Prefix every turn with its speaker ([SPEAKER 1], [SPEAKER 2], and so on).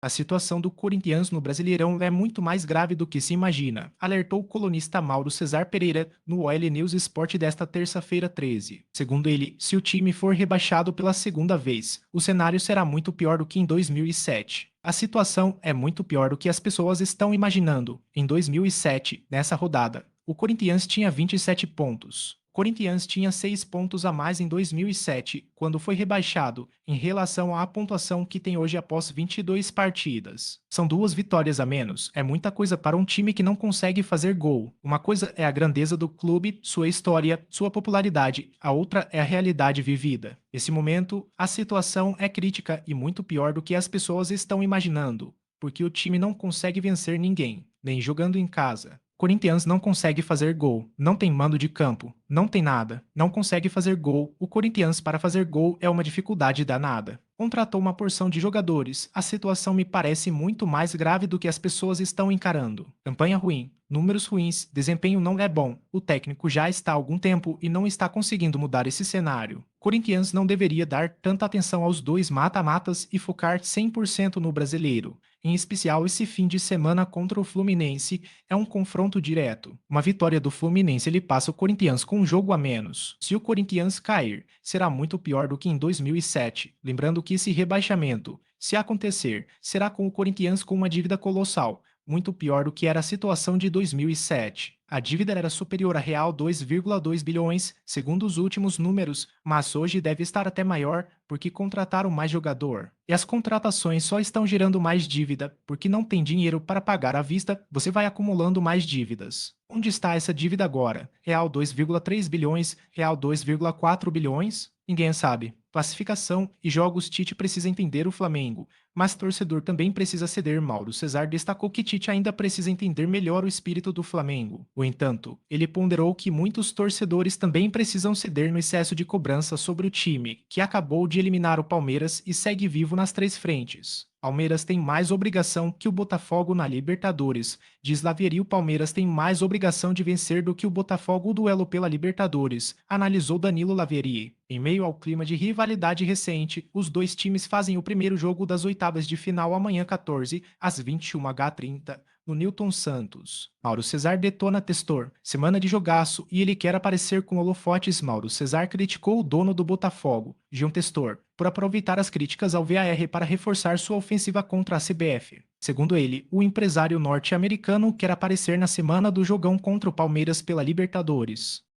[SPEAKER 1] A situação do Corinthians no Brasileirão é muito mais grave do que se imagina, alertou o colunista Mauro Cesar Pereira no OL News Sport desta terça-feira 13. Segundo ele, se o time for rebaixado pela segunda vez, o cenário será muito pior do que em 2007. A situação é muito pior do que as pessoas estão imaginando. Em 2007, nessa rodada, o Corinthians tinha 27 pontos. O Corinthians tinha 6 pontos a mais em 2007, quando foi rebaixado, em relação à pontuação que tem hoje após 22 partidas. São 2 vitórias a menos, é muita coisa para um time que não consegue fazer gol. Uma coisa é a grandeza do clube, sua história, sua popularidade, a outra é a realidade vivida. Nesse momento, a situação é crítica e muito pior do que as pessoas estão imaginando, porque o time não consegue vencer ninguém, nem jogando em casa. Corinthians não consegue fazer gol, não tem mando de campo, não tem nada, não consegue fazer gol. O Corinthians para fazer gol é uma dificuldade danada. Contratou uma porção de jogadores, a situação me parece muito mais grave do que as pessoas estão encarando. Campanha ruim, números ruins, desempenho não é bom. O técnico já está há algum tempo e não está conseguindo mudar esse cenário. Corinthians não deveria dar tanta atenção aos dois mata-matas e focar 100% no brasileiro. Em especial esse fim de semana contra o Fluminense é um confronto direto. Uma vitória do Fluminense ele passa o Corinthians com um jogo a menos. Se o Corinthians cair, será muito pior do que em 2007. Lembrando que esse rebaixamento, se acontecer, será com o Corinthians com uma dívida colossal, muito pior do que era a situação de 2007. A dívida era superior a real 2,2 bilhões, segundo os últimos números, mas hoje deve estar até maior porque contrataram mais jogador. E as contratações só estão gerando mais dívida, porque não tem dinheiro para pagar à vista, você vai acumulando mais dívidas. Onde está essa dívida agora? Real 2,3 bilhões, real 2,4 bilhões? Ninguém sabe. Classificação e jogos Tite precisa entender o Flamengo, mas torcedor também precisa ceder. Mauro Cesar destacou que Tite ainda precisa entender melhor o espírito do Flamengo. No entanto, ele ponderou que muitos torcedores também precisam ceder no excesso de cobrança sobre o time, que acabou de eliminar o Palmeiras e segue vivo nas 3 frentes. Palmeiras tem mais obrigação que o Botafogo na Libertadores. Diz Lavieri, o Palmeiras tem mais obrigação de vencer do que o Botafogo o duelo pela Libertadores, analisou Danilo Lavieri. Em meio ao clima de rivalidade recente, os dois times fazem o primeiro jogo das oitavas de final amanhã 14, às 21h30, no Newton Santos. Mauro Cesar detona Testor. Semana de jogaço e ele quer aparecer com holofotes. Mauro Cesar criticou o dono do Botafogo, Gil Testor, por aproveitar as críticas ao VAR para reforçar sua ofensiva contra a CBF. Segundo ele, o empresário norte-americano quer aparecer na semana do jogão contra o Palmeiras pela Libertadores.